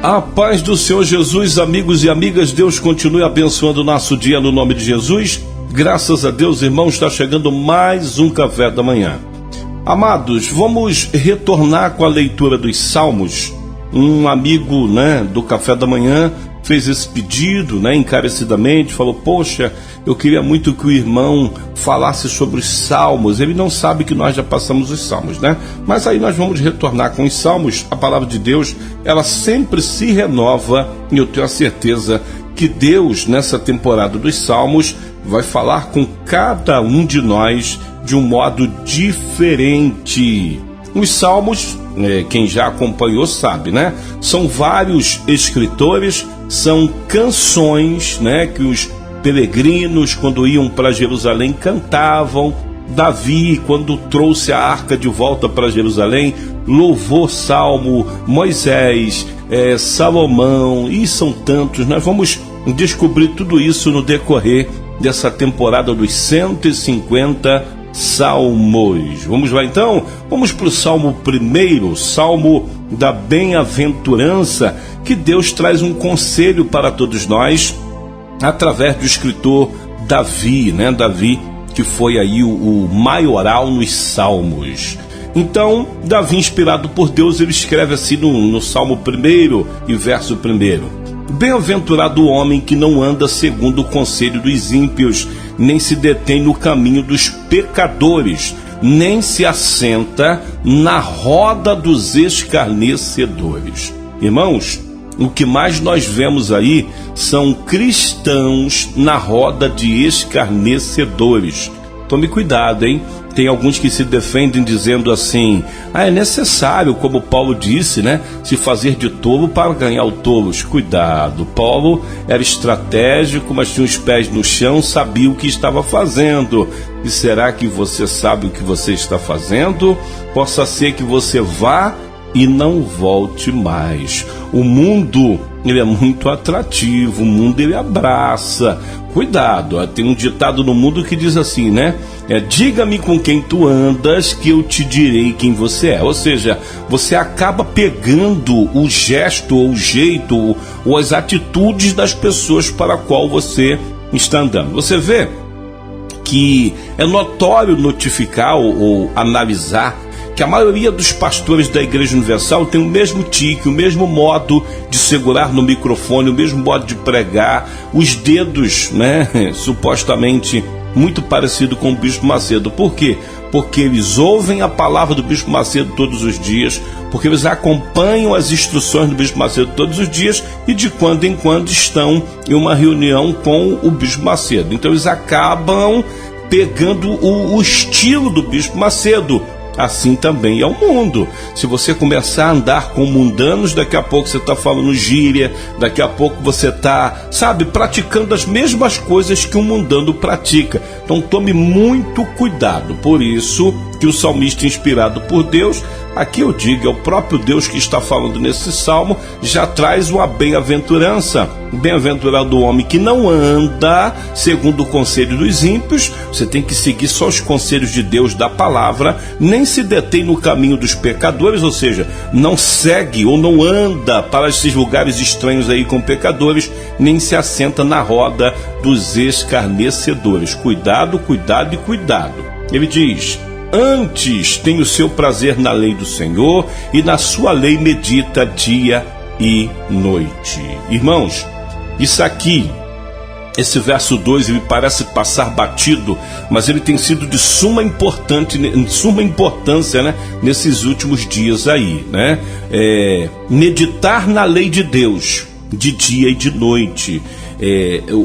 A paz do Senhor Jesus, amigos e amigas, Deus continue abençoando o nosso dia no nome de Jesus. Graças a Deus, irmãos, está chegando mais um café da manhã. Amados, vamos retornar com a leitura dos Salmos. Um amigo, do café da manhã fez esse pedido, encarecidamente, falou: poxa, eu queria muito que o irmão falasse sobre os Salmos. Ele não sabe que nós já passamos os Salmos, Mas aí nós vamos retornar com os Salmos. A palavra de Deus, ela sempre se renova, e eu tenho a certeza que Deus, nessa temporada dos Salmos, vai falar com cada um de nós de um modo diferente. Os Salmos, quem já acompanhou sabe, São vários escritores, são canções, que os peregrinos, quando iam para Jerusalém, cantavam. Davi, quando trouxe a arca de volta para Jerusalém, louvou salmo. Moisés, Salomão, e são tantos. Nós vamos descobrir tudo isso no decorrer dessa temporada dos 150 Salmos. Vamos lá então? Vamos para o Salmo 1, Salmo da Bem-aventurança, que Deus traz um conselho para todos nós através do escritor Davi, Davi, que foi aí o maioral nos Salmos. Então, Davi, inspirado por Deus, ele escreve assim no Salmo 1 e verso 1: Bem-aventurado o homem que não anda segundo o conselho dos ímpios, nem se detém no caminho dos pecadores, nem se assenta na roda dos escarnecedores. Irmãos, o que mais nós vemos aí são cristãos na roda de escarnecedores. Tome cuidado, hein? Tem alguns que se defendem dizendo assim: é necessário, como Paulo disse, se fazer de tolo para ganhar o tolos. Cuidado, Paulo era estratégico, mas tinha os pés no chão, sabia o que estava fazendo. E será que você sabe o que você está fazendo? Possa ser que você vá e não volte mais. O mundo, ele é muito atrativo, o mundo, ele abraça. Cuidado, tem um ditado no mundo que diz assim, diga-me com quem tu andas, que eu te direi quem você é. Ou seja, você acaba pegando o gesto, ou o jeito, ou as atitudes das pessoas para a qual você está andando. Você vê que é notório notificar ou analisar que a maioria dos pastores da Igreja Universal tem o mesmo tique, o mesmo modo de segurar no microfone, o mesmo modo de pregar, os dedos, supostamente muito parecido com o Bispo Macedo. Por quê? Porque eles ouvem a palavra do Bispo Macedo todos os dias, porque eles acompanham as instruções do Bispo Macedo todos os dias e de quando em quando estão em uma reunião com o Bispo Macedo. Então eles acabam pegando o estilo do Bispo Macedo. Assim também é o mundo. Se você começar a andar com mundanos, daqui a pouco você está falando gíria, daqui a pouco você está, praticando as mesmas coisas que um mundano pratica. Então tome muito cuidado. Por isso que o salmista, inspirado por Deus, aqui eu digo, é o próprio Deus que está falando nesse salmo, já traz uma bem-aventurança. Bem-aventurado o homem que não anda segundo o conselho dos ímpios. Você tem que seguir só os conselhos de Deus da palavra, nem se detém no caminho dos pecadores, ou seja, não segue ou não anda para esses lugares estranhos aí com pecadores, nem se assenta na roda dos escarnecedores. Cuidado, cuidado e cuidado. Ele diz: antes tem o seu prazer na lei do Senhor, e na sua lei medita dia e noite. Irmãos, isso aqui, esse verso 2, ele parece passar batido, mas ele tem sido de suma importância, nesses últimos dias aí, meditar na lei de Deus, de dia e de noite.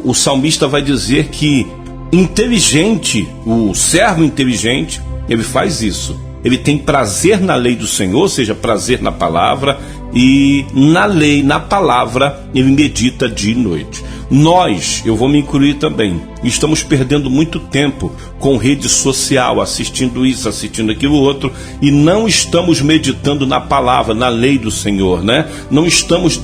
O salmista vai dizer que inteligente, o servo inteligente, ele faz isso. Ele tem prazer na lei do Senhor, ou seja, prazer na palavra, e na lei, na palavra, ele medita dia e noite. Nós, eu vou me incluir também, estamos perdendo muito tempo com rede social, assistindo isso, assistindo aquilo outro, e não estamos meditando na palavra, na lei do Senhor, Não estamos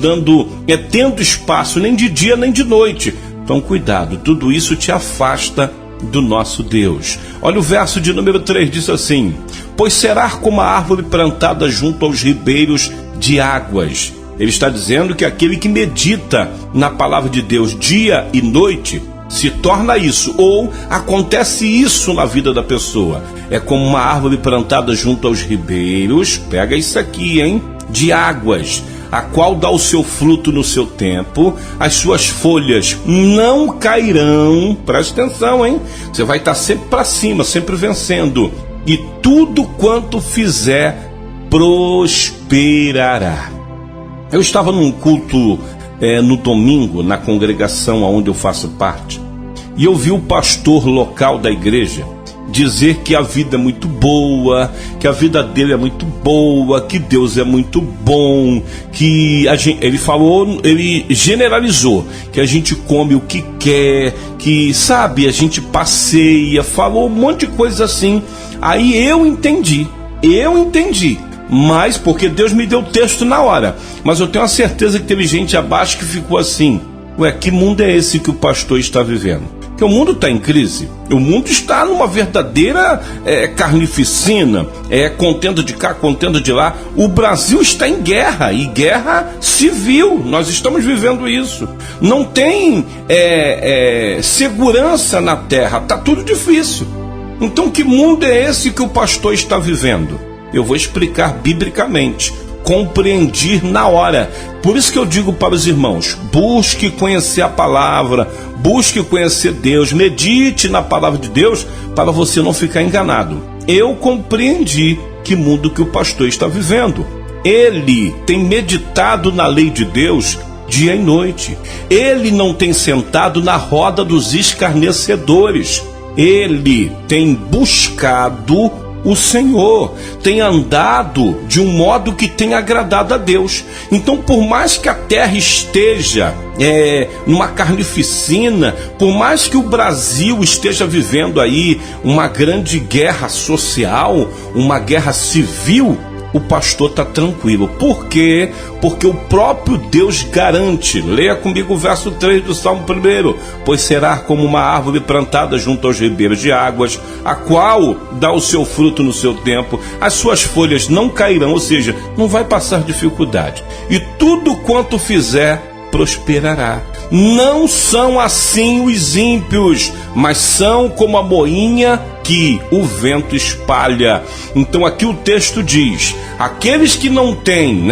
tendo espaço nem de dia nem de noite. Então cuidado, tudo isso te afasta do nosso Deus. Olha o verso de número 3, diz assim: pois será como a árvore plantada junto aos ribeiros de águas. Ele está dizendo que aquele que medita na palavra de Deus dia e noite se torna isso, ou acontece isso na vida da pessoa. É como uma árvore plantada junto aos ribeiros, pega isso aqui, hein? De águas, a qual dá o seu fruto no seu tempo, as suas folhas não cairão. Presta atenção, hein? Você vai estar sempre para cima, sempre vencendo. E tudo quanto fizer prosperará. Eu estava num culto no domingo, na congregação onde eu faço parte, e eu vi o pastor local da igreja dizer que a vida é muito boa, que a vida dele é muito boa, que Deus é muito bom, que ele generalizou, que a gente come o que quer, que, sabe, a gente passeia, falou um monte de coisa assim. Aí eu entendi, mas porque Deus me deu o texto na hora, mas eu tenho a certeza que teve gente abaixo que ficou assim: ué, que mundo é esse que o pastor está vivendo? Porque o mundo está em crise, o mundo está numa verdadeira carnificina, contenda de cá, contenda de lá. O Brasil está em guerra, e guerra civil, nós estamos vivendo isso. Não tem segurança na terra, está tudo difícil. Então que mundo é esse que o pastor está vivendo? Eu vou explicar biblicamente, compreendi na hora. Por isso que eu digo para os irmãos: busque conhecer a palavra, busque conhecer Deus, medite na palavra de Deus para você não ficar enganado. Eu compreendi que mundo que o pastor está vivendo. Ele tem meditado na lei de Deus dia e noite. Ele não tem sentado na roda dos escarnecedores. Ele tem buscado o Senhor, tem andado de um modo que tem agradado a Deus. Então, por mais que a terra esteja numa carnificina, por mais que o Brasil esteja vivendo aí uma grande guerra social, uma guerra civil, o pastor está tranquilo. Por quê? Porque o próprio Deus garante. Leia comigo o verso 3 do Salmo 1. Pois será como uma árvore plantada junto aos ribeiros de águas, a qual dá o seu fruto no seu tempo, as suas folhas não cairão, ou seja, não vai passar dificuldade. E tudo quanto fizer prosperará. Não são assim os ímpios, mas são como a moinha que o vento espalha. Então aqui o texto diz: aqueles que não têm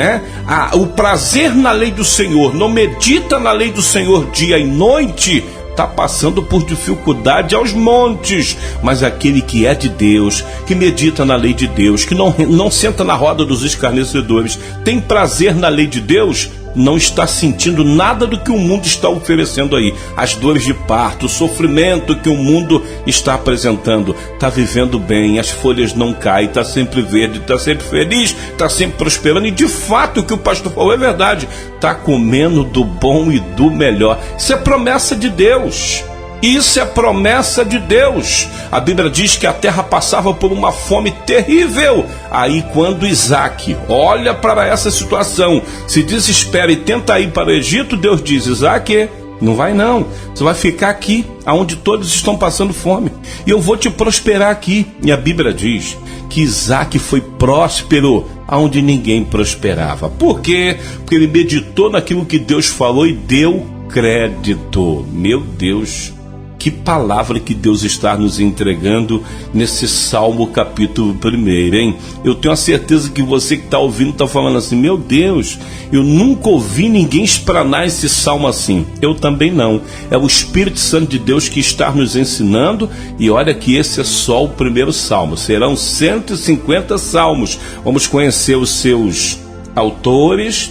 o prazer na lei do Senhor, não medita na lei do Senhor dia e noite, está passando por dificuldade aos montes. Mas aquele que é de Deus, que medita na lei de Deus, que não senta na roda dos escarnecedores, tem prazer na lei de Deus, não está sentindo nada do que o mundo está oferecendo aí, as dores de parto, o sofrimento que o mundo está apresentando, está vivendo bem, as folhas não caem, está sempre verde, está sempre feliz, está sempre prosperando. E de fato o que o pastor falou é verdade, está comendo do bom e do melhor. Isso é promessa de Deus. Isso é promessa de Deus. A Bíblia diz que a terra passava por uma fome terrível. Aí quando Isaac olha para essa situação, se desespera e tenta ir para o Egito, Deus diz: Isaac, não vai não, você vai ficar aqui, onde todos estão passando fome, e eu vou te prosperar aqui. E a Bíblia diz que Isaac foi próspero onde ninguém prosperava. Por quê? Porque ele meditou naquilo que Deus falou e deu crédito. Meu Deus, que palavra que Deus está nos entregando nesse Salmo capítulo 1, hein? Eu tenho a certeza que você que está ouvindo está falando assim: meu Deus, eu nunca ouvi ninguém explanar esse Salmo assim. Eu também não. É o Espírito Santo de Deus que está nos ensinando. E olha que esse é só o primeiro Salmo. Serão 150 Salmos. Vamos conhecer os seus autores,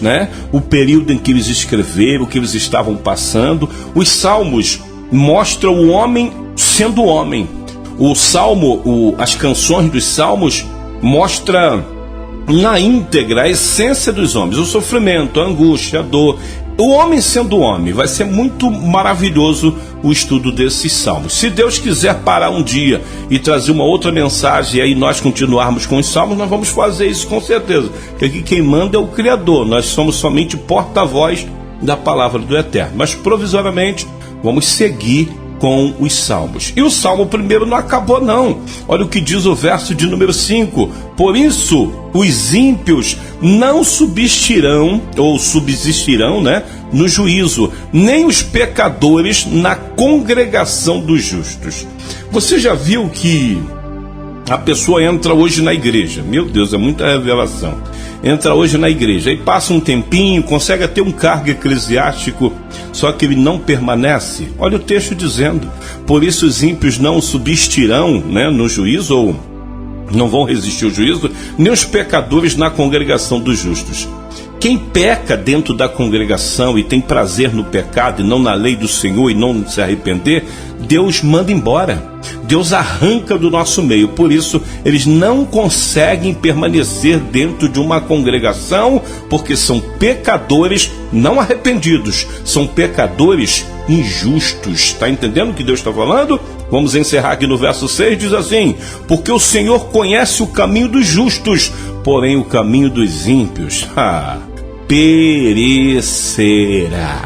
o período em que eles escreveram, o que eles estavam passando. Os Salmos mostra o homem sendo homem. O Salmo, as canções dos Salmos mostra na íntegra a essência dos homens, o sofrimento, a angústia, a dor. O homem sendo homem. Vai ser muito maravilhoso o estudo desses Salmos. Se Deus quiser parar um dia e trazer uma outra mensagem e aí nós continuarmos com os Salmos, nós vamos fazer isso com certeza. Porque aqui quem manda é o Criador. Nós somos somente porta-voz da palavra do Eterno. Mas provisoriamente vamos seguir com os salmos. E o Salmo primeiro não acabou não. Olha o que diz o verso de número 5. Por isso, os ímpios não subsistirão, né, no juízo, nem os pecadores na congregação dos justos. Você já viu que a pessoa entra hoje na igreja? Meu Deus, é muita revelação. Entra hoje na igreja, aí passa um tempinho, consegue ter um cargo eclesiástico, só que ele não permanece. Olha o texto dizendo: por isso os ímpios não subsistirão, né, no juízo, ou não vão resistir ao juízo, nem os pecadores na congregação dos justos. Quem peca dentro da congregação e tem prazer no pecado e não na lei do Senhor e não se arrepender, Deus manda embora. Deus arranca do nosso meio. Por isso, eles não conseguem permanecer dentro de uma congregação, porque são pecadores não arrependidos, são pecadores injustos. Está entendendo o que Deus está falando? Vamos encerrar aqui no verso 6, diz assim: porque o Senhor conhece o caminho dos justos, porém o caminho dos ímpios perecerá.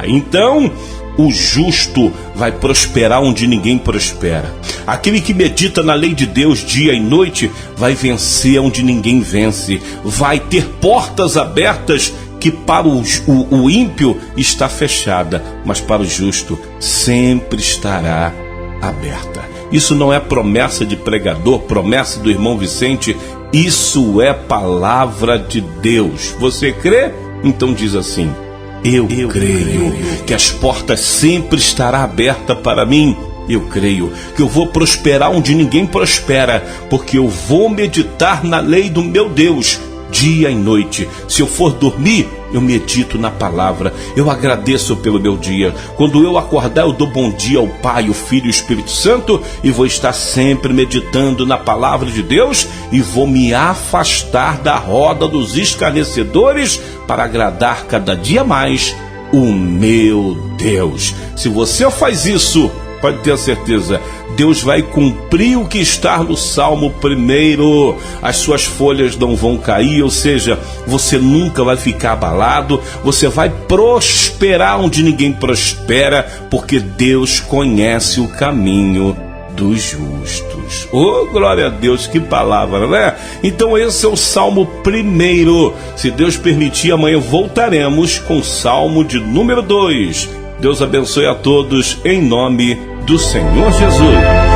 Então, o justo vai prosperar onde ninguém prospera. Aquele que medita na lei de Deus dia e noite vai vencer onde ninguém vence. Vai ter portas abertas que para o ímpio está fechada, mas para o justo sempre estará aberta. Isso não é promessa de pregador, promessa do irmão Vicente, isso é palavra de Deus. Você crê? Então diz assim: eu creio que as portas sempre estarão abertas para mim. Eu creio que eu vou prosperar onde ninguém prospera, porque eu vou meditar na lei do meu Deus dia e noite. Se eu for dormir, eu medito na palavra. Eu agradeço pelo meu dia. Quando eu acordar, eu dou bom dia ao Pai, ao Filho e ao Espírito Santo, e vou estar sempre meditando na palavra de Deus, e vou me afastar da roda dos escarnecedores para agradar cada dia mais o meu Deus. Se você faz isso, pode ter certeza, Deus vai cumprir o que está no Salmo 1. As suas folhas não vão cair, ou seja, você nunca vai ficar abalado, você vai prosperar onde ninguém prospera, porque Deus conhece o caminho dos justos. Oh, glória a Deus, que palavra, né? Então esse é o Salmo 1. Se Deus permitir, amanhã voltaremos com o Salmo de número 2. Deus abençoe a todos, em nome do Senhor Jesus.